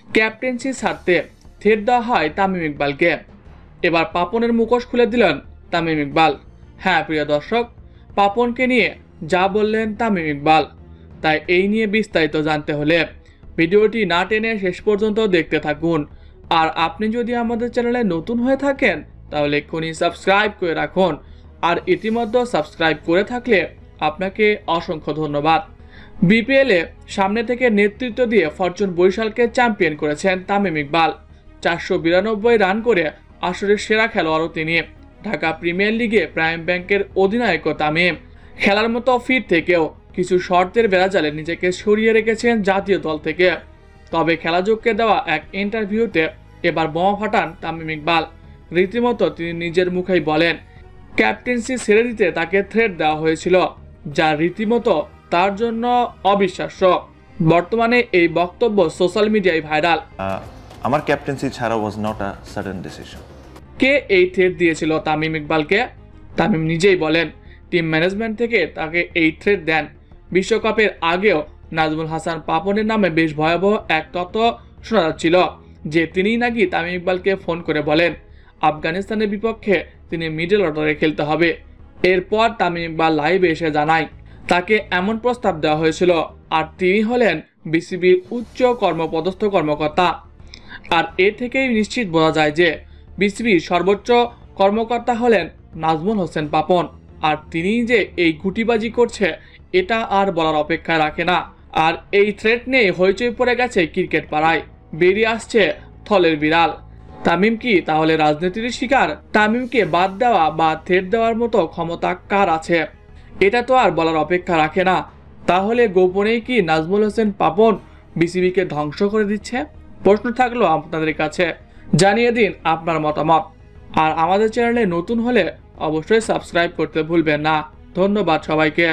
Captaincy ছাড়তে threat দেওয়া হয় তামিম ইকবালকে। এবার পাপনের মুখোশ খুলে দিলেন তামিম ইকবাল। হ্যাঁ প্রিয় দর্শক, পাপনকে নিয়ে যা বললেন তামিম ইকবাল, তাই এই নিয়ে বিস্তারিত জানতে হলে ভিডিওটি না টেনে শেষ পর্যন্ত দেখতে থাকুন। আর আপনি যদি আমাদের চ্যানেলে নতুন হয়ে থাকেন তাহলে এক্ষুনি সাবস্ক্রাইব করে রাখুন। আর ইতিমধ্যে সাবস্ক্রাইব করে থাকলে আপনাকে অসংখ্য ধন্যবাদ। বিপিএলে সামনে থেকে নেতৃত্ব দিয়ে ফরচুন বরিশালকে চ্যাম্পিয়ন করেছেন তামিম ইকবাল। 492 রান করে আসরের সেরা খেলোয়াড়ও তিনি। ঢাকা প্রিমিয়ার লিগে প্রাইম ব্যাংকের অধিনায়ক তামিম খেলার মতো ফিট থেকেও কিছু শর্তের বেড়াজালে নিজেকে সরিয়ে রেখেছেন জাতীয় দল থেকে। তবে খেলাযোগকে দেওয়া এক ইন্টারভিউতে এবার বোমা ফাটান তামিম ইকবাল। রীতিমতো তিনি নিজের মুখেই বলেন, ক্যাপ্টেন্সি ছেড়ে দিতে তাকে থ্রেট দেওয়া হয়েছিল, যা রীতিমতো তার জন্য অবিশ্বাস্য। বর্তমানে এই বক্তব্য সোশ্যাল মিডিয়ায় ভাইরাল। আমার ক্যাপ্টেন্সি ছাড়া was not a sudden decision. কে এই থ্রেট দিয়েছিল তামিম ইকবালকে? তামিম নিজেই বলেন, টিম ম্যানেজমেন্ট থেকে তাকে এই থ্রেট দেন। বিশ্বকাপের আগেও নাজমুল হাসান পাপনের নামে বেশ ভয়াবহ এক তথ্য শোনা যাচ্ছিল যে তিনিই নাকি তামিম ইকবালকে ফোন করে বলেন আফগানিস্তানের বিপক্ষে তিনি মিডল অর্ডারে খেলতে হবে। এরপর তামিম ইকবাল লাইভে এসে জানায় তাকে এমন প্রস্তাব দেওয়া হয়েছিল, আর তিনি হলেন বিসিবির উচ্চ কর্মপদস্থ কর্মকর্তা। আর এ থেকেই নিশ্চিত বোঝা যায় যে বিসিবির সর্বোচ্চ কর্মকর্তা হলেন নাজমুল হোসেন পাপন। আর তিনি যে এই গুটিবাজি করছে এটা আর বলার অপেক্ষা রাখে না। আর এই থ্রেট নিয়ে হইচই পড়ে গেছে ক্রিকেট পাড়ায়। বেরিয়ে আসছে থলের বিড়াল। তামিম কি তাহলে রাজনীতির শিকার? তামিমকে বাদ দেওয়া বা থ্রেট দেওয়ার মতো ক্ষমতা কার আছে? এটা তো আর বলার অপেক্ষা রাখে না। তাহলে গোপনেই কি নাজমুল হোসেন পাপন বিসিবিকে ধ্বংস করে দিচ্ছে? প্রশ্ন থাকলো আপনাদের কাছে, জানিয়ে দিন আপনার মতামত। আর আমাদের চ্যানেলে নতুন হলে অবশ্যই সাবস্ক্রাইব করতে ভুলবেন না। ধন্যবাদ সবাইকে।